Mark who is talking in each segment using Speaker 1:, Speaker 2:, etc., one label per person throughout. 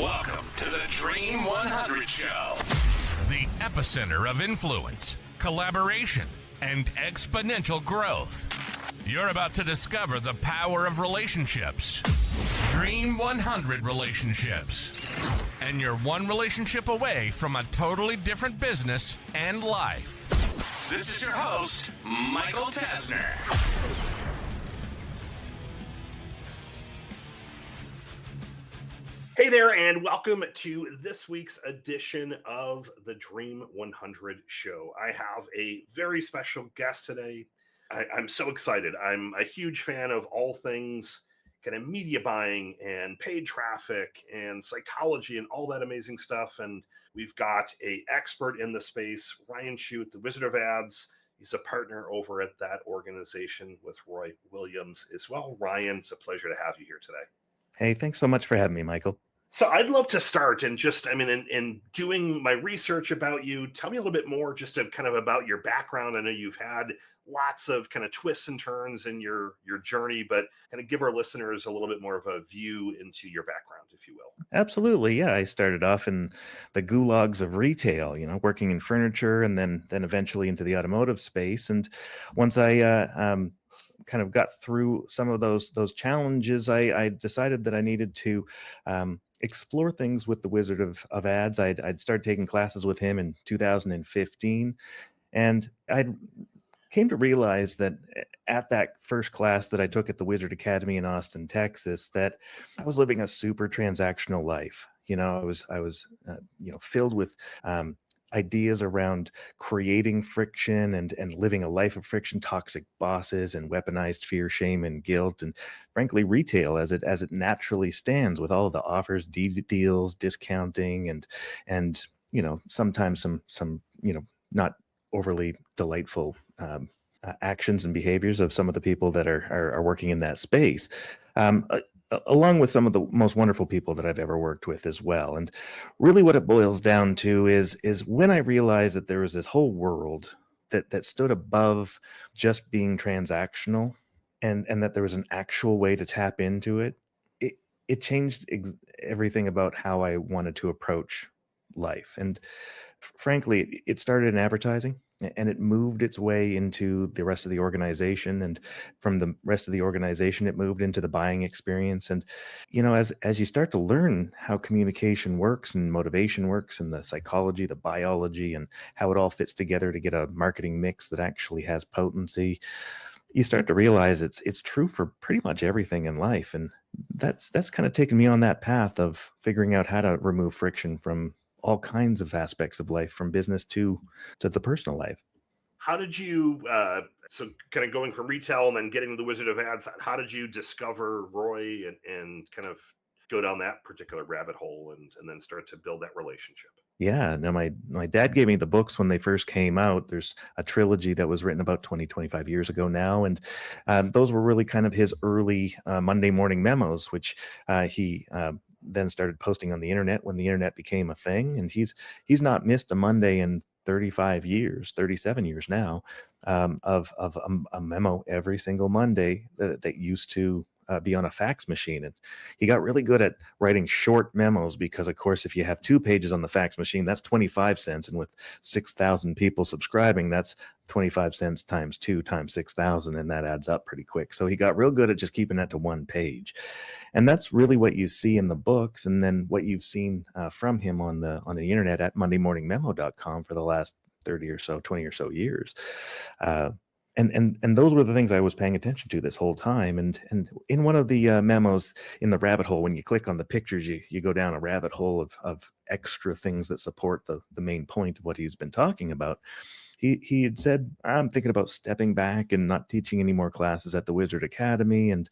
Speaker 1: Welcome to the Dream 100 Show, the epicenter of influence, collaboration, and exponential growth. You're about to discover the power of relationships. Dream 100 relationships. And you're one relationship away from a totally different business and life. This is your host, Michael Tasner.
Speaker 2: Hey there, and welcome to this week's edition of the Dream 100 Show. I have a very special guest today. I'm so excited. I'm a huge fan of all things kind of media buying and paid traffic and psychology and all that amazing stuff. And we've got an expert in the space, Ryan Chute, the Wizard of Ads. He's a partner over at that organization with Roy Williams as well. Ryan, it's a pleasure to have you here today.
Speaker 3: Hey, thanks so much for having me, Michael.
Speaker 2: So I'd love to start and just, in doing my research about you, tell me a little bit more just kind of about your background. I know you've had lots of kind of twists and turns in your journey, but kind of give our listeners a little bit more of a view into your background, if you will.
Speaker 3: Absolutely. Yeah. I started off in the gulags of retail, working in furniture and then eventually into the automotive space. And once I kind of got through some of those challenges, I decided that I needed to explore things with the Wizard of Ads. I'd started taking classes with him in 2015, and I came to realize that at that first class that I took at the Wizard Academy in Austin, Texas, that I was living a super transactional life. I was filled with ideas around creating friction and living a life of friction, toxic bosses and weaponized fear, shame, and guilt, and frankly, retail as it naturally stands with all of the offers, deals, discounting, and sometimes some not overly delightful actions and behaviors of some of the people that are working in that space. Along with some of the most wonderful people that I've ever worked with as well. And really what it boils down to is when I realized that there was this whole world that stood above just being transactional and that there was an actual way to tap into it, it changed everything about how I wanted to approach life. And frankly, it started in advertising and it moved its way into the rest of the organization. And from the rest of the organization, it moved into the buying experience. And, as you start to learn how communication works and motivation works and the psychology, the biology, and how it all fits together to get a marketing mix that actually has potency, you start to realize it's true for pretty much everything in life. And that's kind of taken me on that path of figuring out how to remove friction from all kinds of aspects of life, from business to the personal life.
Speaker 2: How did you, so kind of going from retail and then getting to the Wizard of Ads, how did you discover Roy and kind of go down that particular rabbit hole and then start to build that relationship?
Speaker 3: Yeah, no, my dad gave me the books when they first came out. There's a trilogy that was written about 25 years ago now. And those were really kind of his early Monday morning memos, which he then started posting on the internet when the internet became a thing. And he's not missed a Monday in 37 years now, of a memo every single Monday that used to be on a fax machine. And he got really good at writing short memos because, of course, if you have 2 pages on the fax machine, that's 25 cents. And with 6,000 people subscribing, that's 25 cents times 2 times 6,000. And that adds up pretty quick. So he got real good at just keeping that to 1 page. And that's really what you see in the books. And then what you've seen from him on the internet at mondaymorningmemo.com for the last 20 or so years. And those were the things I was paying attention to this whole time. And in one of the memos in the rabbit hole, when you click on the pictures, you go down a rabbit hole of extra things that support the main point of what he's been talking about. He had said, I'm thinking about stepping back and not teaching any more classes at the Wizard Academy. And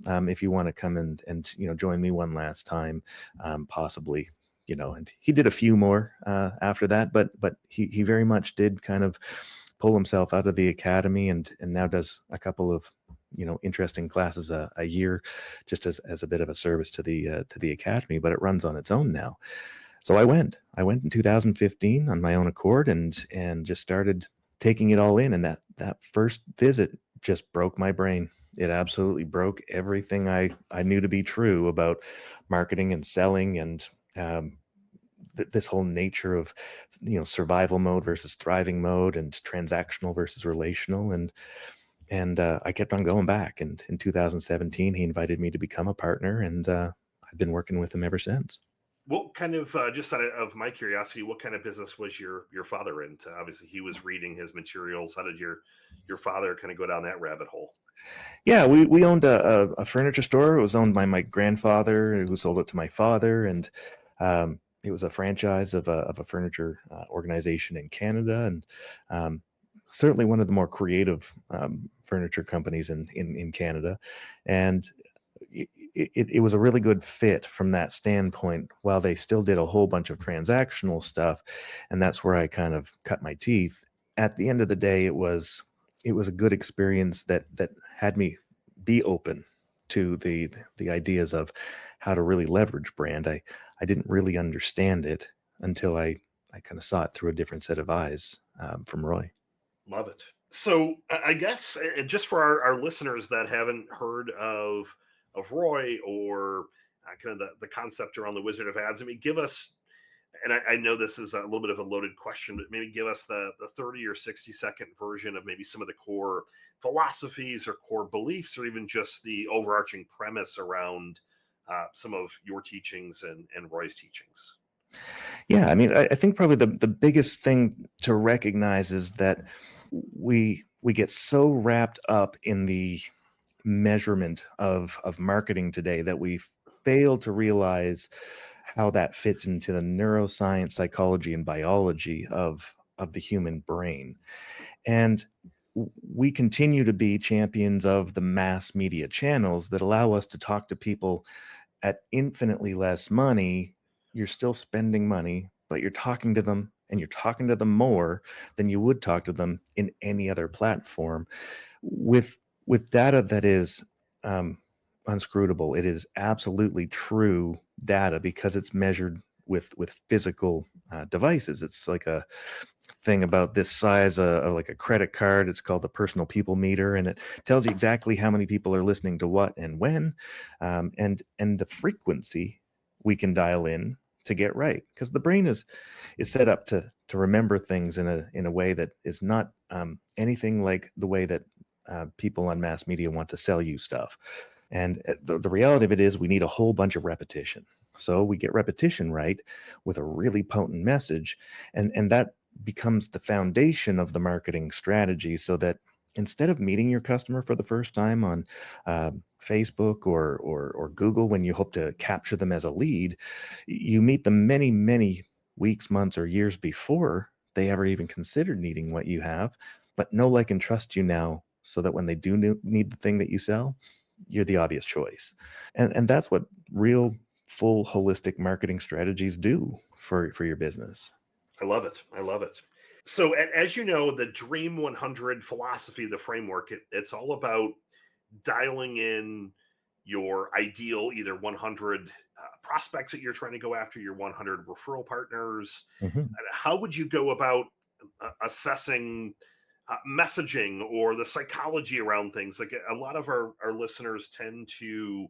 Speaker 3: if you want to come and join me one last time, possibly. And he did a few more after that, but he very much did kind of pull himself out of the academy and now does a couple of interesting classes a year, just as a bit of a service to the academy, but it runs on its own now. So I went in 2015 on my own accord and just started taking it all in. And that first visit just broke my brain. It absolutely broke everything I knew to be true about marketing and selling and um, this whole nature of survival mode versus thriving mode, and transactional versus relational, and I kept on going back. And in 2017, he invited me to become a partner, and I've been working with him ever since.
Speaker 2: What kind of just out of my curiosity, what kind of business was your father into? Obviously, he was reading his materials. How did your father kind of go down that rabbit hole?
Speaker 3: Yeah, we owned a furniture store. It was owned by my grandfather, who sold it to my father, and it was a franchise of a furniture organization in Canada, and um, certainly one of the more creative furniture companies in Canada. And it was a really good fit from that standpoint, while they still did a whole bunch of transactional stuff, and that's where I kind of cut my teeth. At the end of the day, it was a good experience that had me be open to the ideas of how to really leverage brand. I didn't really understand it until I kind of saw it through a different set of eyes from Roy.
Speaker 2: Love it. So I guess just for our listeners that haven't heard of Roy, or kind of the concept around the Wizard of Ads, I mean, give us, and I know this is a little bit of a loaded question, but maybe give us the 30 or 60-second version of maybe some of the core philosophies or core beliefs, or even just the overarching premise around some of your teachings and Roy's teachings.
Speaker 3: Yeah, I mean, I think probably the biggest thing to recognize is that we get so wrapped up in the measurement of marketing today that we fail to realize how that fits into the neuroscience, psychology, and biology of the human brain. And we continue to be champions of the mass media channels that allow us to talk to people at infinitely less money. You're still spending money, but you're talking to them, and you're talking to them more than you would talk to them in any other platform, with data that is um, unscrutable. It is absolutely true data because it's measured with physical devices. It's like a thing about this size of like a credit card. It's called the personal people meter, and it tells you exactly how many people are listening to what and when, and the frequency we can dial in to get right, because the brain is set up to remember things in a way that is not anything like the way that people on mass media want to sell you stuff. And the reality of it is, we need a whole bunch of repetition. So we get repetition right with a really potent message, and that becomes the foundation of the marketing strategy, so that instead of meeting your customer for the first time on Facebook or Google, when you hope to capture them as a lead, you meet them many, many weeks, months, or years before they ever even considered needing what you have, but know, like, and trust you now, so that when they do need the thing that you sell, you're the obvious choice. And that's what real, full, holistic marketing strategies do for your business.
Speaker 2: I love it. I love it. So, as you know, the Dream 100 philosophy, the framework, it's all about dialing in your ideal, either 100 prospects that you're trying to go after, your 100 referral partners.
Speaker 3: Mhm.
Speaker 2: How would you go about assessing messaging or the psychology around things? Like, a lot of our listeners tend to,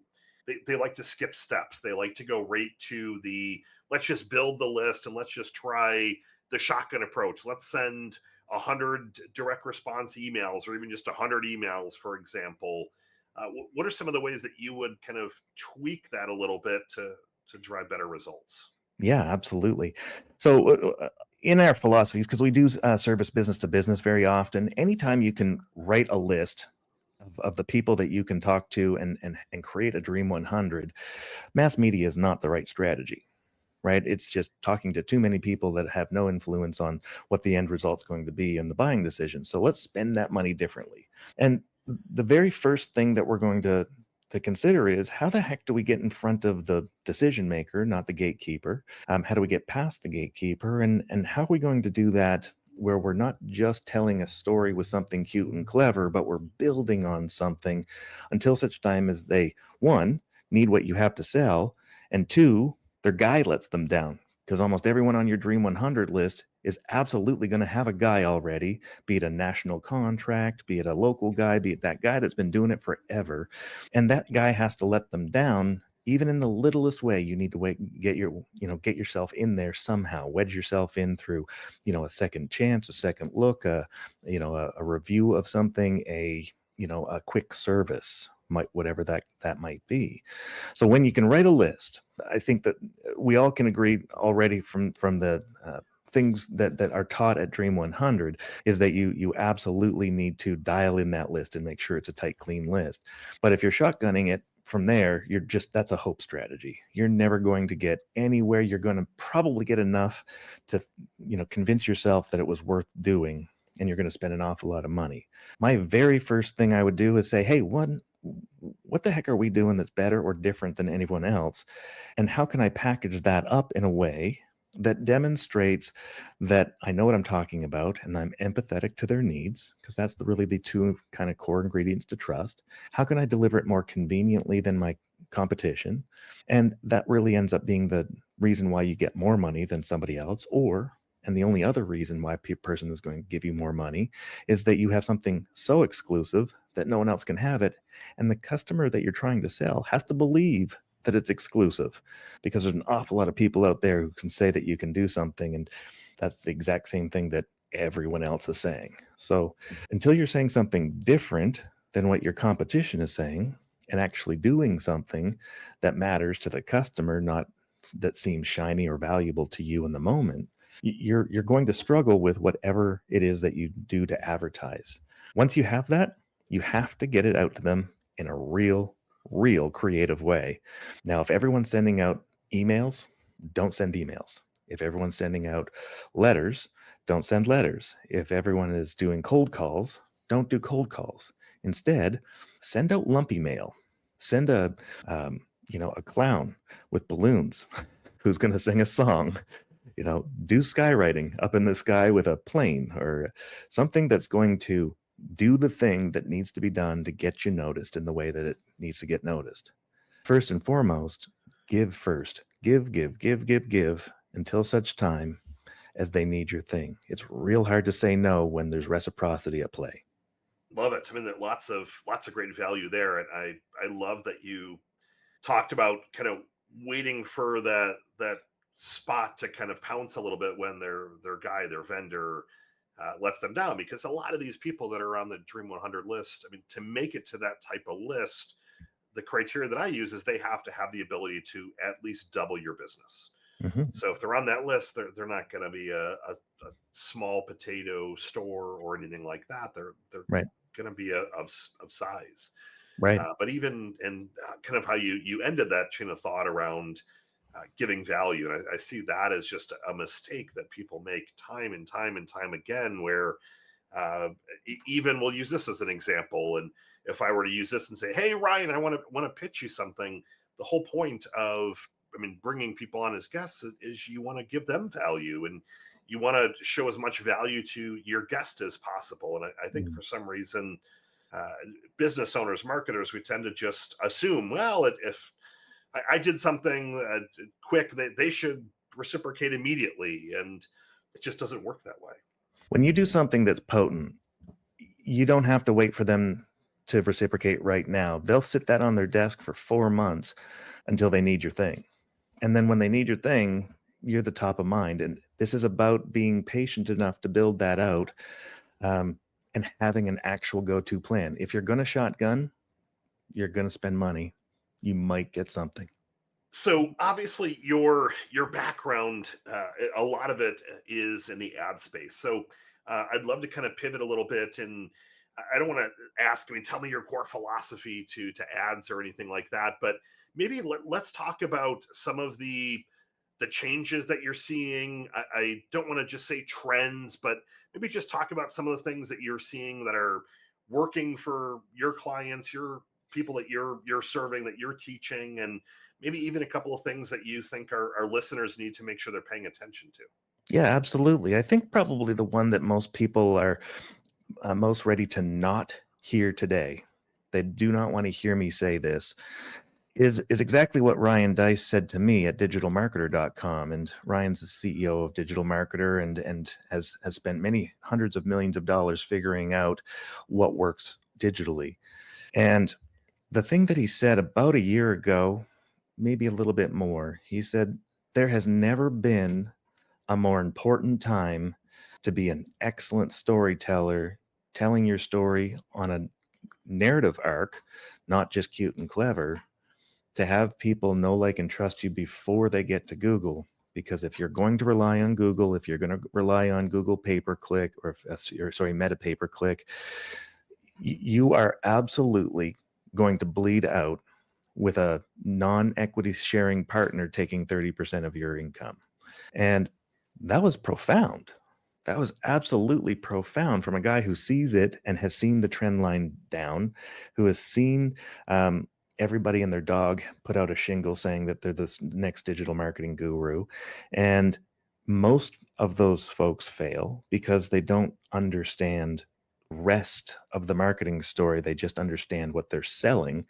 Speaker 2: they like to skip steps. They like to go right to the, let's just build the list and let's just try the shotgun approach. Let's send 100 direct response emails, or even just 100 emails, for example. What are some of the ways that you would kind of tweak that a little bit to drive better results?
Speaker 3: Yeah, absolutely. So, in our philosophies, because we do service business to business very often, anytime you can write a list of the people that you can talk to, and create a Dream 100, mass media is not the right strategy, right? It's just talking to too many people that have no influence on what the end result's going to be and the buying decision. So let's spend that money differently. And the very first thing that we're going to consider is, how the heck do we get in front of the decision maker, not the gatekeeper? How do we get past the gatekeeper? And how are we going to do that where we're not just telling a story with something cute and clever, but we're building on something until such time as they, one, need what you have to sell, and two, their guy lets them down. Because almost everyone on your Dream 100 list is absolutely going to have a guy already, be it a national contract, be it a local guy, be it that guy that's been doing it forever. And that guy has to let them down even in the littlest way, you need to get yourself in there somehow, wedge yourself in through, a second chance, a second look, a review of something, a quick service, whatever that might be. So when you can write a list, I think that we all can agree already from the things that are taught at Dream 100 is that you absolutely need to dial in that list and make sure it's a tight, clean list. But if you're shotgunning it from there, that's a hope strategy. You're never going to get anywhere. You're going to probably get enough to, convince yourself that it was worth doing, and you're going to spend an awful lot of money. My very first thing I would do is say, hey, what the heck are we doing that's better or different than anyone else? And how can I package that up in a way that demonstrates that I know what I'm talking about and I'm empathetic to their needs, because that's really the two kind of core ingredients to trust. How can I deliver it more conveniently than my competition? And that really ends up being the reason why you get more money than somebody else, and the only other reason why a person is going to give you more money is that you have something so exclusive that no one else can have it. And the customer that you're trying to sell has to believe that it's exclusive, because there's an awful lot of people out there who can say that you can do something, and that's the exact same thing that everyone else is saying. So until you're saying something different than what your competition is saying and actually doing something that matters to the customer, not that seems shiny or valuable to you in the moment, you're going to struggle with whatever it is that you do to advertise. Once you have that, you have to get it out to them in a real creative way. Now, if everyone's sending out emails, don't send emails. If everyone's sending out letters, don't send letters. If everyone is doing cold calls, don't do cold calls. Instead, send out lumpy mail. Send a clown with balloons who's going to sing a song. Do skywriting up in the sky with a plane, or something that's going to do the thing that needs to be done to get you noticed in the way that it needs to get noticed. First and foremost, give first. Give until such time as they need your thing. It's real hard to say no when there's reciprocity at play.
Speaker 2: Love it. I mean, there's lots of great value there, and I love that you talked about kind of waiting for that spot to kind of pounce a little bit when their vendor lets them down, because a lot of these people that are on the Dream 100 list, I mean, to make it to that type of list, the criteria that I use is they have to have the ability to at least double your business.
Speaker 3: Mm-hmm.
Speaker 2: So if they're on that list, they're not going to be a small potato store or anything like that. They're
Speaker 3: right.
Speaker 2: going to be of size.
Speaker 3: Right.
Speaker 2: But even in kind of how you ended that chain of thought around giving value, and I see that as just a mistake that people make time and time again, where even we'll use this as an example. And if I were to use this and say, hey, Ryan, I want to pitch you something, the whole point of, bringing people on as guests is you want to give them value, and you want to show as much value to your guest as possible. And I think for some reason, business owners, marketers, we tend to just assume, well, if I did something quick, they should reciprocate immediately. And it just doesn't work that way.
Speaker 3: When you do something that's potent, you don't have to wait for them to reciprocate right now. They'll sit that on their desk for 4 months until they need your thing. And then when they need your thing, you're the top of mind. And this is about being patient enough to build that out, and having an actual go-to plan. If you're going to shotgun, you're going to spend money. You might get something.
Speaker 2: So obviously your background, a lot of it is in the ad space. So I'd love to kind of pivot a little bit, and I don't want to ask, tell me your core philosophy to ads or anything like that, but maybe let's talk about some of the changes that you're seeing. I don't want to just say trends, but maybe just talk about some of the things that you're seeing that are working for your clients, your people that you're serving, that you're teaching, and maybe even a couple of things that you think our listeners need to make sure they're paying attention to.
Speaker 3: Yeah, absolutely. I think probably the one that most people are most ready to not hear today, they do not want to hear me say this, is exactly what Ryan Dice said to me at digitalmarketer.com. And Ryan's the CEO of Digital Marketer and has spent many hundreds of millions of dollars figuring out what works digitally. And the thing that he said about a year ago maybe a little bit more. He said, there has never been a more important time to be an excellent storyteller, telling your story on a narrative arc, not just cute and clever, to have people know, like, and trust you before they get to Google. Because if you're going to rely on Google, if you're going to rely on Google pay-per-click Meta pay-per-click, you are absolutely going to bleed out with a non-equity sharing partner taking 30% of your income. And that was profound. That was absolutely profound from a guy who sees it and has seen the trend line down, who has seen everybody and their dog put out a shingle saying that they're the next digital marketing guru. And most of those folks fail because they don't understand the rest of the marketing story. They just understand what they're selling.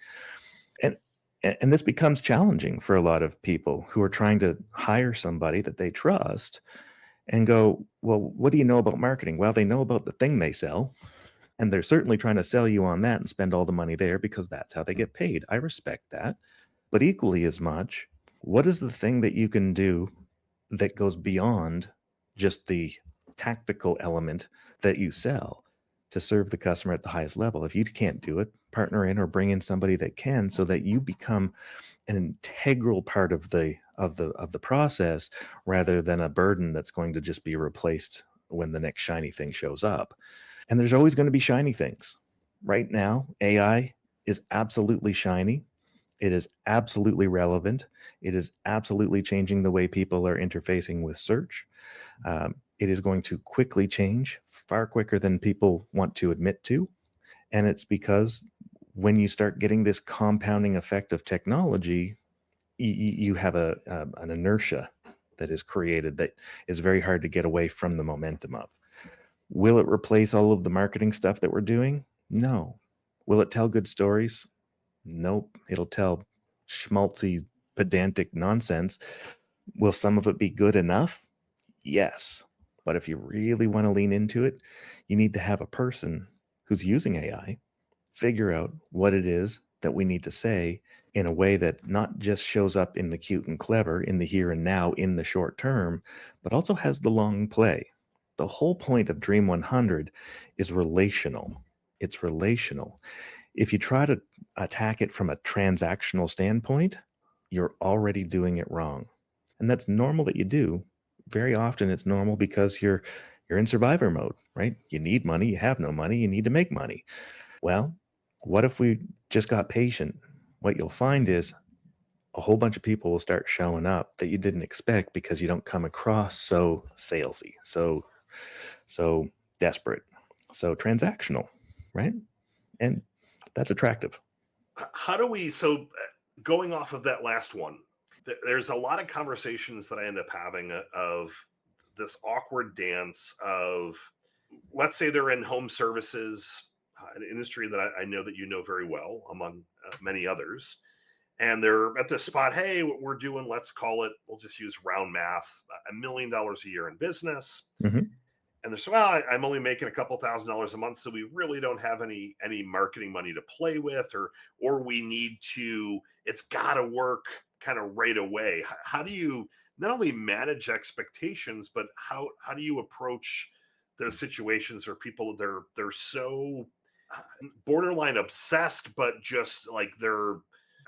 Speaker 3: And this becomes challenging for a lot of people who are trying to hire somebody that they trust and go, well, what do you know about marketing? Well, they know about the thing they sell, and they're certainly trying to sell you on that and spend all the money there because that's how they get paid. I respect that. But equally as much, what is the thing that you can do that goes beyond just the tactical element that you sell to serve the customer at the highest level? If you can't do it, partner in or bring in somebody that can, so that you become an integral part of the process rather than a burden that's going to just be replaced when the next shiny thing shows up. And there's always going to be shiny things. Right now, AI is absolutely shiny. It is absolutely relevant. It is absolutely changing the way people are interfacing with search. It is going to quickly change, far quicker than people want to admit to. And it's because when you start getting this compounding effect of technology, you have an inertia that is created that is very hard to get away from the momentum of. Will it replace all of the marketing stuff that we're doing? No. Will it tell good stories? Nope. It'll tell schmaltzy, pedantic nonsense. Will some of it be good enough? Yes. But if you really want to lean into it, you need to have a person who's using AI figure out what it is that we need to say in a way that not just shows up in the cute and clever, in the here and now, in the short term, but also has the long play. The whole point of Dream 100 is relational. It's relational. If you try to attack it from a transactional standpoint, you're already doing it wrong. And that's normal that you do. Very often it's normal because you're in survivor mode, right? You need money, you have no money, you need to make money. Well, what if we just got patient? What you'll find is a whole bunch of people will start showing up that you didn't expect because you don't come across so salesy, so desperate, so transactional, right? And that's attractive.
Speaker 2: How do we, going off of that last one, there's a lot of conversations that I end up having of this awkward dance of, let's say they're in home services, an industry that I know that you know very well, among many others. And they're at this spot, hey, what we're doing, let's call it, we'll just use round math, $1 million a year in business.
Speaker 3: Mm-hmm.
Speaker 2: And they're saying, well, I'm only making a couple $1,000s a month, so we really don't have any marketing money to play with, or we need to, it's got to work kind of right away. How do you not only manage expectations, but how do you approach those situations where people they're so borderline obsessed, but just like they're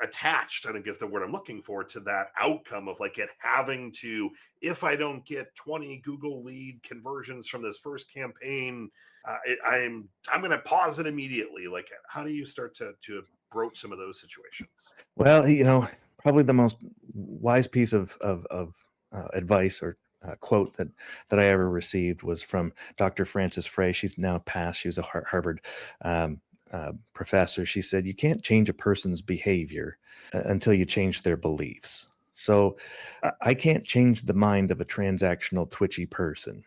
Speaker 2: attached, I think is the word I'm looking for, to that outcome of like it having to, if I don't get 20 Google lead conversions from this first campaign, I'm going to pause it immediately. Like, how do you start to broach some of those situations?
Speaker 3: Well, probably the most wise piece of advice or quote that I ever received was from Dr. Frances Frey. She's now passed. She was a Harvard professor. She said, you can't change a person's behavior until you change their beliefs. So I can't change the mind of a transactional, twitchy person.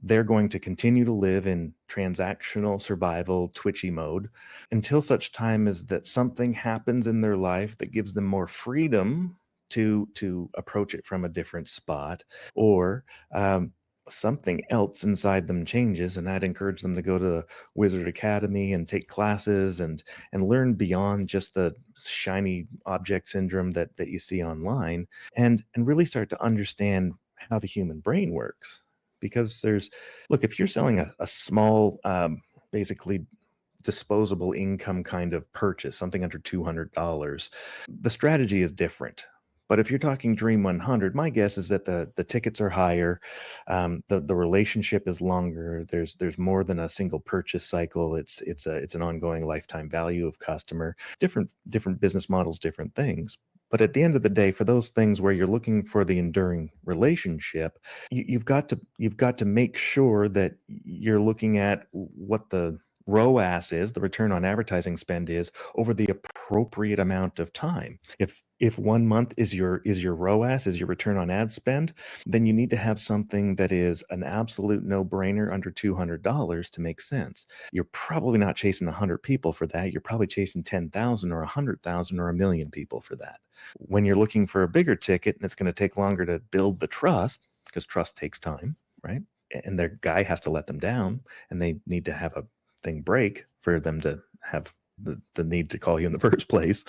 Speaker 3: They're going to continue to live in transactional, survival, twitchy mode until such time as that something happens in their life that gives them more freedom to approach it from a different spot, or something else inside them changes, and I'd encourage them to go to the Wizard Academy and take classes and learn beyond just the shiny object syndrome that you see online, and really start to understand how the human brain works. Because look, if you're selling a small, basically disposable income kind of purchase, something under $200, the strategy is different. But if you're talking Dream 100, my guess is that the tickets are higher, the relationship is longer. There's more than a single purchase cycle. It's an ongoing lifetime value of customer. Different business models, different things. But at the end of the day, for those things where you're looking for the enduring relationship, you've got to make sure that you're looking at what the ROAS is, the return on advertising spend is, over the appropriate amount of time. If 1 month is your ROAS, is your return on ad spend, then you need to have something that is an absolute no-brainer under $200 to make sense. You're probably not chasing 100 people for that. You're probably chasing 10,000 or 100,000 or 1,000,000 people for that. When you're looking for a bigger ticket and it's going to take longer to build the trust, because trust takes time, right? And their guy has to let them down, and they need to have a thing break for them to have the need to call you in the first place.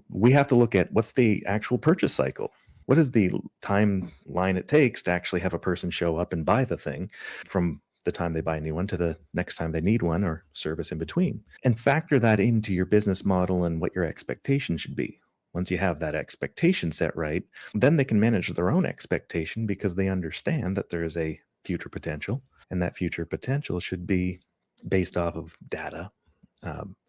Speaker 3: We have to look at what's the actual purchase cycle. What is the timeline it takes to actually have a person show up and buy the thing from the time they buy a new one to the next time they need one, or service in between, and factor that into your business model and what your expectation should be. Once you have that expectation set right, then they can manage their own expectation, because they understand that there is a future potential, and that future potential should be based off of data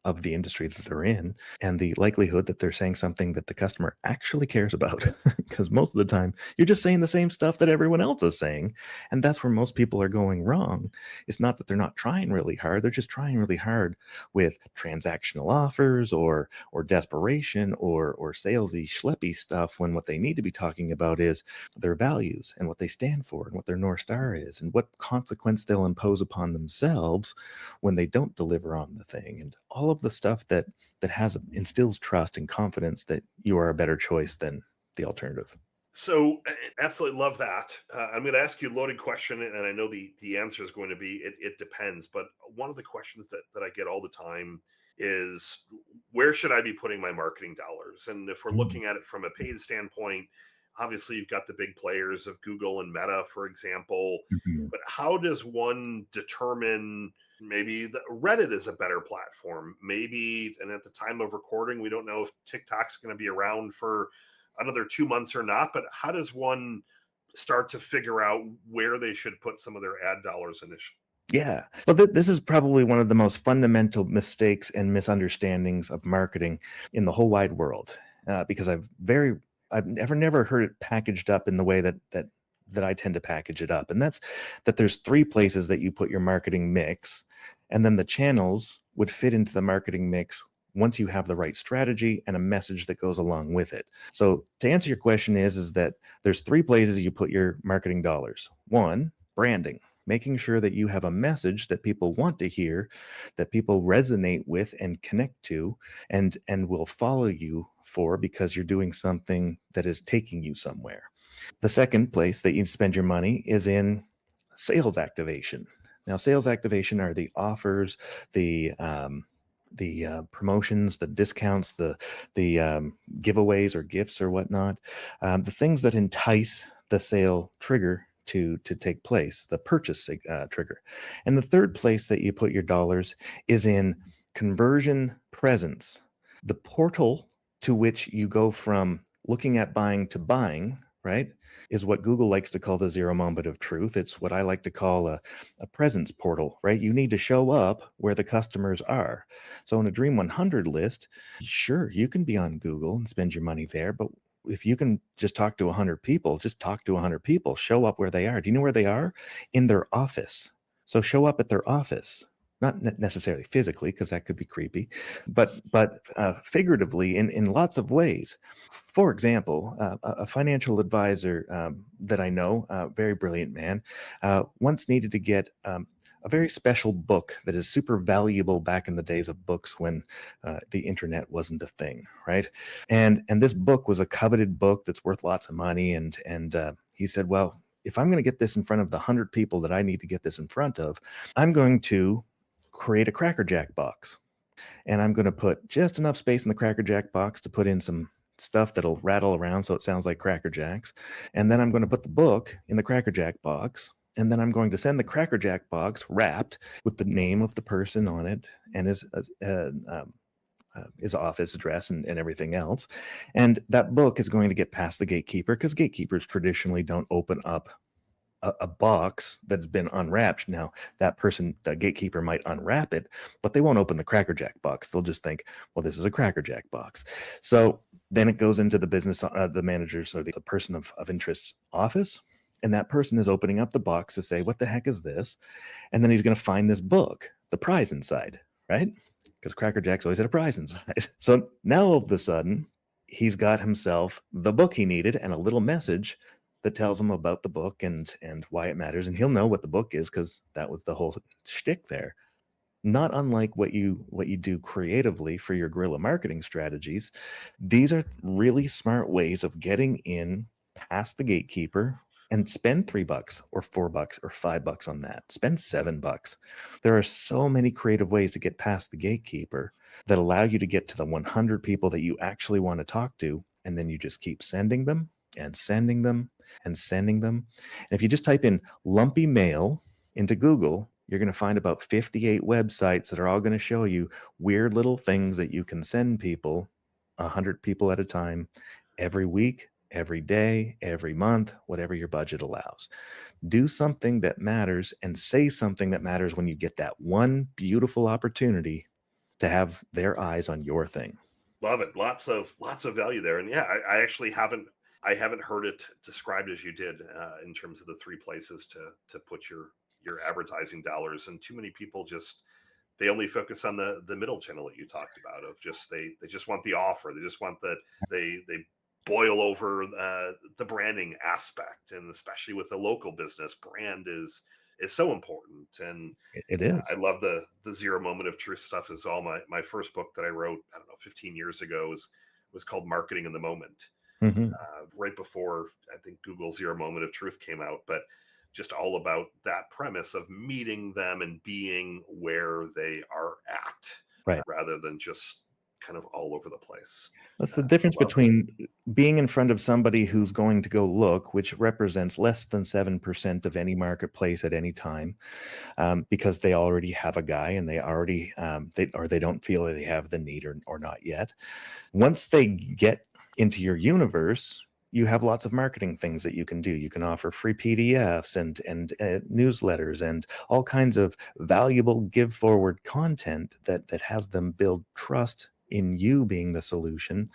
Speaker 3: of the industry that they're in, and the likelihood that they're saying something that the customer actually cares about. Because most of the time, you're just saying the same stuff that everyone else is saying, and that's where most people are going wrong. It's not that they're not trying really hard; they're just trying really hard with transactional offers or desperation or salesy, schleppy stuff, when what they need to be talking about is their values and what they stand for and what their North Star is and what consequence they'll impose upon themselves when they don't deliver on the thing, and all of the stuff that instills trust and confidence that you are a better choice than the alternative.
Speaker 2: So absolutely love that. I'm going to ask you a loaded question, and I know the answer is going to be it depends. But one of the questions that I get all the time is, where should I be putting my marketing dollars? And if we're looking at it from a paid standpoint, obviously you've got the big players of Google and Meta, for example.
Speaker 3: Mhm.
Speaker 2: But how does one determine, maybe the Reddit is a better platform? Maybe, and at the time of recording, we don't know if TikTok's going to be around for another 2 months or not. But how does one start to figure out where they should put some of their ad dollars initially?
Speaker 3: Yeah. Well, this is probably one of the most fundamental mistakes and misunderstandings of marketing in the whole wide world, because I've never heard it packaged up in the way that I tend to package it up, and that's that there's three places that you put your marketing mix, and then the channels would fit into the marketing mix once you have the right strategy and a message that goes along with it. So to answer your question is that there's three places you put your marketing dollars. One, branding, making sure that you have a message that people want to hear, that people resonate with and connect to, and will follow you for, because you're doing something that is taking you somewhere. The second place that you spend your money is in sales activation. Now, sales activation are the offers, the promotions, the discounts, the giveaways or gifts or whatnot, the things that entice the sale trigger to take place, the purchase trigger. And the third place that you put your dollars is in conversion presence, the portal to which you go from looking at buying to buying, right, is what Google likes to call the zero moment of truth. It's what I like to call a presence portal, right? You need to show up where the customers are. So in a Dream 100 list, sure, you can be on Google and spend your money there, but if you can just talk to 100 people, just talk to 100 people, show up where they are. Do you know where they are? In their office. So show up at their office, not necessarily physically, because that could be creepy, but figuratively in lots of ways. For example, a financial advisor that I know, a very brilliant man, once needed to get a very special book that is super valuable back in the days of books when the internet wasn't a thing, right? And this book was a coveted book that's worth lots of money. And he said, well, if I'm going to get this in front of the 100 people that I need to get this in front of, I'm going to create a Cracker Jack box. And I'm going to put just enough space in the Cracker Jack box to put in some stuff that'll rattle around so it sounds like Cracker Jacks. And then I'm going to put the book in the Cracker Jack box. And then I'm going to send the Cracker Jack box wrapped with the name of the person on it and his office address and everything else. And that book is going to get past the gatekeeper, because gatekeepers traditionally don't open up a box that's been unwrapped. Now, that person, the gatekeeper, might unwrap it, but they won't open the Cracker Jack box. They'll just think, well, this is a Cracker Jack box. So then it goes into the business, the manager's or the person of interest's office. And that person is opening up the box to say, what the heck is this? And then he's going to find this book, the prize inside, right? Because Cracker Jack's always had a prize inside. So now all of a sudden, he's got himself the book he needed and a little message that tells him about the book and why it matters. And he'll know what the book is, because that was the whole shtick there. Not unlike what you do creatively for your guerrilla marketing strategies, these are really smart ways of getting in past the gatekeeper and spend $3 or $4 or $5 on that. Spend $7. There are so many creative ways to get past the gatekeeper that allow you to get to the 100 people that you actually want to talk to. And then you just keep sending them and sending them and sending them. And if you just type in lumpy mail into Google, you're going to find about 58 websites that are all going to show you weird little things that you can send people, 100 people at a time, every week, every day, every month, whatever your budget allows. Do something that matters and say something that matters when you get that one beautiful opportunity to have their eyes on your thing.
Speaker 2: Love it. Lots of value there. And yeah, I actually haven't heard it described as you did in terms of the three places to put your advertising dollars. And too many people they only focus on the middle channel that you talked about, of just they just want the offer. They just want they boil over the branding aspect. And especially with a local business, brand is so important. And
Speaker 3: it is.
Speaker 2: I love the zero moment of truth stuff as well. My first book that I wrote, I don't know, 15 years ago was called Marketing in the Moment.
Speaker 3: Mm-hmm.
Speaker 2: Right before, I think, Google Zero Moment of Truth came out, but just all about that premise of meeting them and being where they are at,
Speaker 3: right,
Speaker 2: rather than just kind of all over the place.
Speaker 3: That's the difference between being in front of somebody who's going to go look, which represents less than 7% of any marketplace at any time, because they already have a guy and they already they don't feel that they have the need or not yet. Once they get into your universe, you have lots of marketing things that you can do. You can offer free PDFs and newsletters and all kinds of valuable give forward content that has them build trust in you being the solution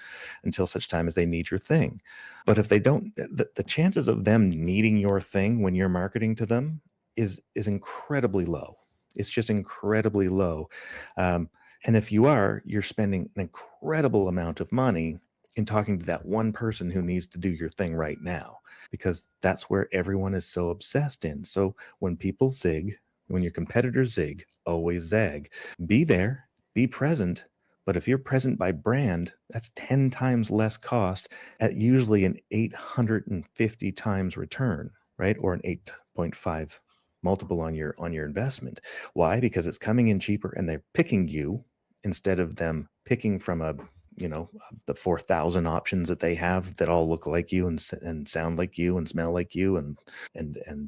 Speaker 3: until such time as they need your thing. But if they don't, the chances of them needing your thing when you're marketing to them is incredibly low. It's just incredibly low. And if you're spending an incredible amount of money in talking to that one person who needs to do your thing right now, because that's where everyone is so obsessed in. So when people zig, when your competitors zig, always zag. Be there, be present. But if you're present by brand, that's 10 times less cost at usually an 850 times return, right? Or an 8.5 multiple on your investment. Why? Because it's coming in cheaper and they're picking you instead of them picking from the 4,000 options that they have that all look like you and sound like you and smell like you and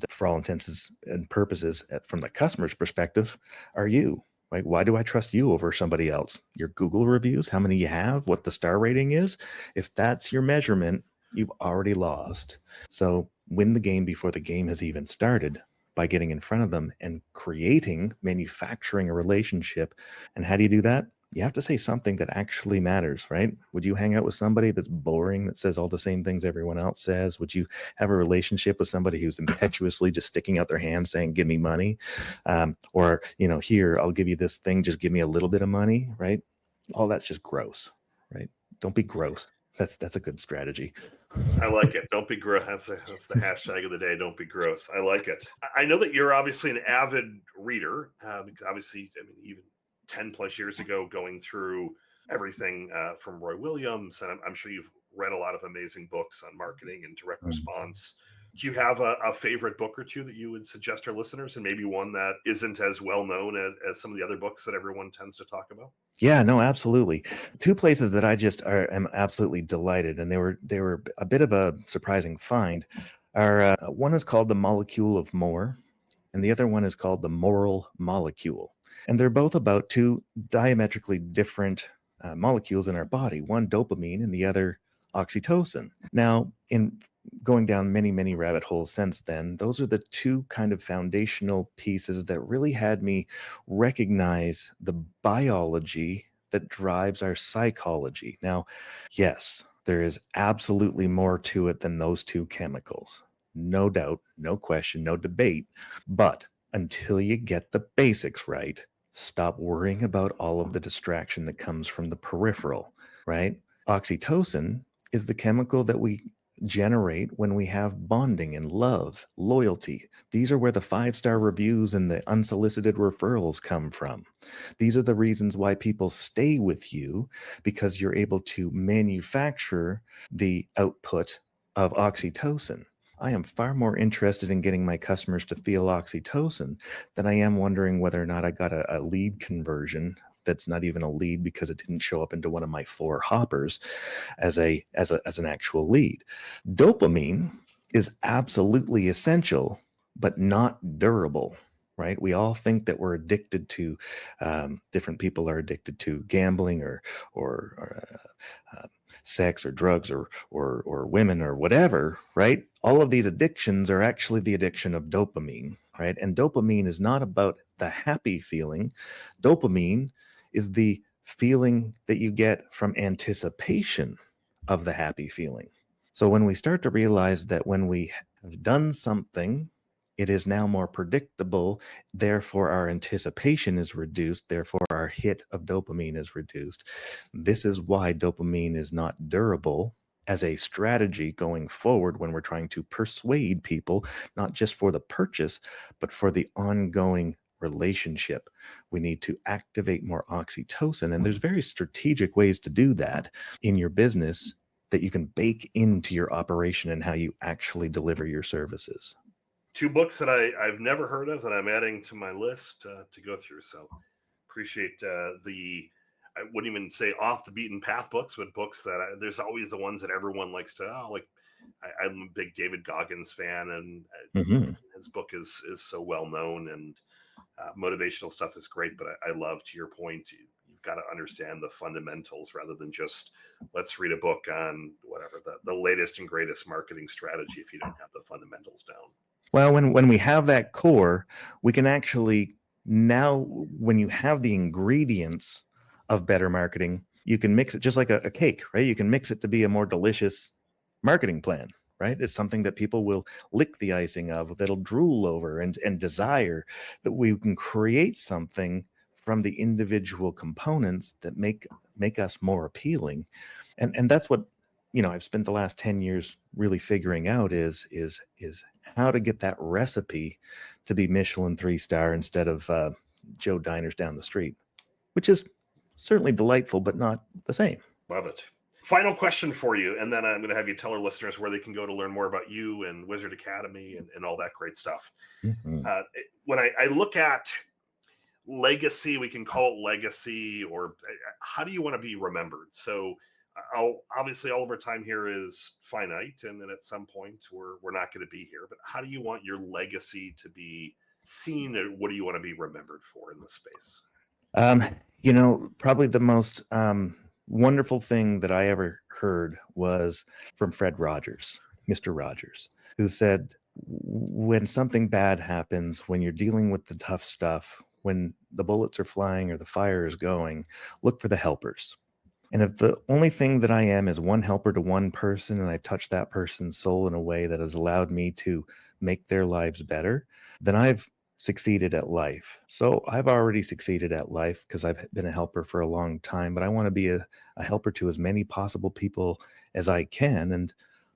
Speaker 3: for all intents and purposes, from the customer's perspective, are you. Right? Why do I trust you over somebody else? Your Google reviews, how many you have, what the star rating is. If that's your measurement, you've already lost. So win the game before the game has even started by getting in front of them and manufacturing a relationship. And how do you do that? You have to say something that actually matters, right? Would you hang out with somebody that's boring, that says all the same things everyone else says? Would you have a relationship with somebody who's impetuously just sticking out their hand saying, give me money? Or, here, I'll give you this thing, just give me a little bit of money, right? All that's just gross, right? Don't be gross. That's a good strategy.
Speaker 2: I like it. Don't be gross. That's the hashtag of the day. Don't be gross. I like it. I know that you're obviously an avid reader, because obviously, even 10 plus years ago, going through everything from Roy Williams, and I'm sure you've read a lot of amazing books on marketing and direct response. Do you have a favorite book or two that you would suggest our listeners, and maybe one that isn't as well known as some of the other books that everyone tends to talk about?
Speaker 3: Yeah, no, absolutely. Two places that I just am absolutely delighted, and they were a bit of a surprising find. Are one is called The Molecule of More, and the other one is called The Moral Molecule, and they're both about two diametrically different molecules in our body. One dopamine, and the other oxytocin. Now, in going down many rabbit holes since then, those are the two kind of foundational pieces that really had me recognize the biology that drives our psychology. Now, yes, there is absolutely more to it than those two chemicals. No doubt, no question, no debate. But until you get the basics right, stop worrying about all of the distraction that comes from the peripheral, right? Oxytocin is the chemical that we generate when we have bonding and love, loyalty. These are where the 5-star reviews and the unsolicited referrals come from. These are the reasons why people stay with you, because you're able to manufacture the output of oxytocin. I am far more interested in getting my customers to feel oxytocin than I am wondering whether or not I got a lead conversion that's not even a lead because it didn't show up into one of my 4 hoppers as an actual lead. Dopamine is absolutely essential, but not durable, right? We all think that we're addicted to, different people are addicted to gambling or sex or drugs or women or whatever, right? All of these addictions are actually the addiction of dopamine, right? And dopamine is not about the happy feeling. Dopamine is the feeling that you get from anticipation of the happy feeling. So when we start to realize that when we have done something, it is now more predictable, therefore our anticipation is reduced, therefore our hit of dopamine is reduced. This is why dopamine is not durable as a strategy going forward when we're trying to persuade people, not just for the purchase, but for the ongoing relationship. We need to activate more oxytocin, and there's very strategic ways to do that in your business that you can bake into your operation and how you actually deliver your services.
Speaker 2: 2 books that I've never heard of that I'm adding to my list to go through. So appreciate I wouldn't even say off the beaten path books, but books that there's always the ones that everyone likes to, like I'm a big David Goggins fan, and his book is so well known, and motivational stuff is great. But I love, to your point, you've got to understand the fundamentals rather than just let's read a book on whatever the latest and greatest marketing strategy if you don't have the fundamentals down.
Speaker 3: Well, when we have that core, we can actually now, when you have the ingredients of better marketing, you can mix it just like a cake, right? You can mix it to be a more delicious marketing plan, right? It's something that people will lick the icing of, that'll drool over and desire, that we can create something from the individual components that make us more appealing. And that's what, I've spent the last 10 years really figuring out is how to get that recipe to be Michelin 3-star instead of Joe Diners down the street, which is certainly delightful, but not the same.
Speaker 2: Love it. Final question for you, and then I'm going to have you tell our listeners where they can go to learn more about you and Wizard Academy and all that great stuff. When I look at legacy, we can call it legacy, or how do you want to be remembered? So obviously all of our time here is finite, and then at some point we're not going to be here, but how do you want your legacy to be seen, and what do you want to be remembered for in this space?
Speaker 3: Probably the most wonderful thing that I ever heard was from Fred Rogers, Mr. Rogers, who said, when something bad happens, when you're dealing with the tough stuff, when the bullets are flying or the fire is going, look for the helpers. And if the only thing that I am is one helper to one person, and I've touched that person's soul in a way that has allowed me to make their lives better, then I've succeeded at life. So I've already succeeded at life because I've been a helper for a long time, but I want to be a helper to as many possible people as I can. And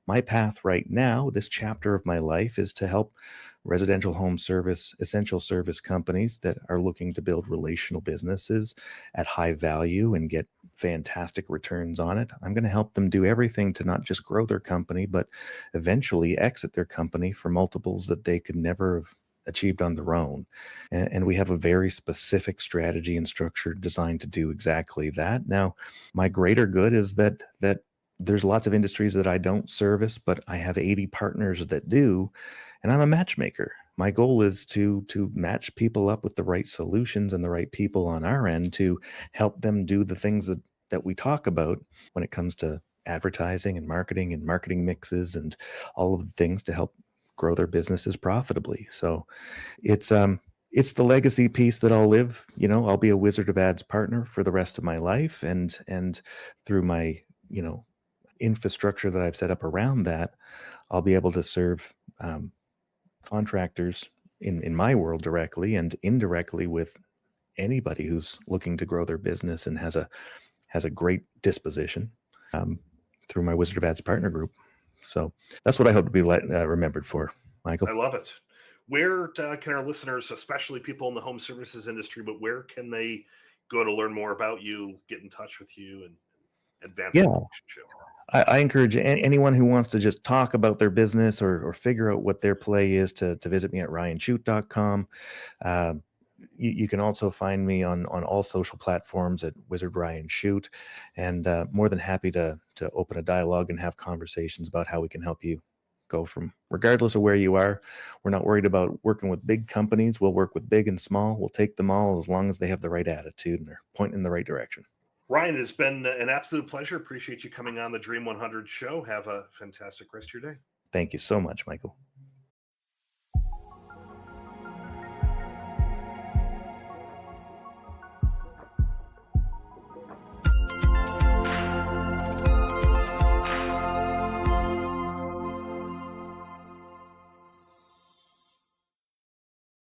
Speaker 3: my path right now, this chapter of my life, is to help residential home service, essential service companies that are looking to build relational businesses at high value and get fantastic returns on it. I'm going to help them do everything to not just grow their company, but eventually exit their company for multiples that they could never have achieved on their own. And we have a very specific strategy and structure designed to do exactly that. Now, my greater good is that there's lots of industries that I don't service, but I have 80 partners that do, and I'm a matchmaker. My goal is to match people up with the right solutions and the right people on our end to help them do the things that we talk about when it comes to advertising and marketing mixes and all of the things to help grow their businesses profitably. So it's the legacy piece that I'll live. I'll be a Wizard of Ads partner for the rest of my life, and through my infrastructure that I've set up around that, I'll be able to serve contractors in my world directly and indirectly with anybody who's looking to grow their business and has a great disposition through my Wizard of Ads partner group. So that's what I hope to be remembered for, Michael.
Speaker 2: I love it. Where can our listeners, especially people in the home services industry, but where can they go to learn more about you, get in touch with you, and advance the relationship?
Speaker 3: I encourage anyone who wants to just talk about their business or figure out what their play is to visit me at ryanchute.com. You can also find me on all social platforms at Wizard Ryan Chute, and more than happy to open a dialogue and have conversations about how we can help you go from, regardless of where you are. We're not worried about working with big companies. We'll work with big and small. We'll take them all as long as they have the right attitude and they're pointing in the right direction.
Speaker 2: Ryan, it's been an absolute pleasure. Appreciate you coming on the Dream 100 show. Have a fantastic rest of your day.
Speaker 3: Thank you so much, Michael.